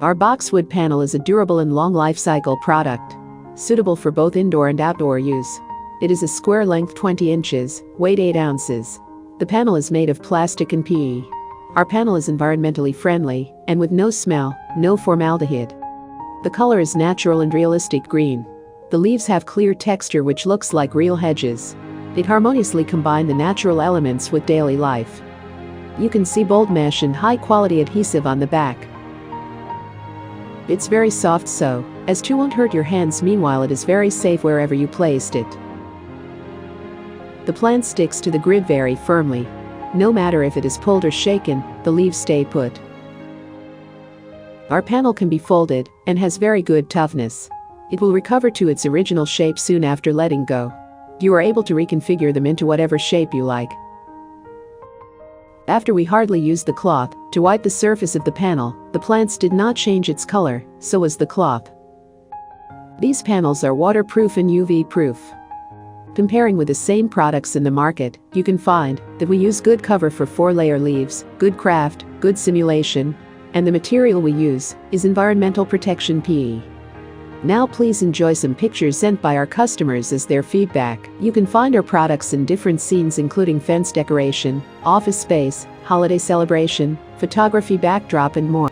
Our boxwood panel is a durable and long life cycle product, suitable for both indoor and outdoor use. It is a square length 20 inches, weight 8 ounces. The panel is made of plastic and PE. Our panel is environmentally friendly and with no smell, no formaldehyde. The color is natural and realistic green. The leaves have clear texture which looks like real hedges. It harmoniously combines the natural elements with daily life. You can see bold mesh and high-quality adhesive on the back. It's very soft so as to won't hurt your hands. Meanwhile, it is very safe wherever you placed it. The plant sticks to the grid very firmly. No matter if it is pulled or shaken, the leaves stay put. Our panel can be folded and has very good toughness. It will recover to its original shape soon after letting go. You are able to reconfigure them into whatever shape you like. After we hardly used the cloth to wipe the surface of the panel, the plants did not change its color, so was the cloth. These panels are waterproof and UV proof. Comparing with the same products in the market, you can find that we use good cover for 4-layer leaves, good craft, good simulation, and the material we use is environmental protection PE. Now please enjoy some pictures sent by our customers as their feedback. You can find our products in different scenes including fence decoration, office space, holiday celebration, photography backdrop and more.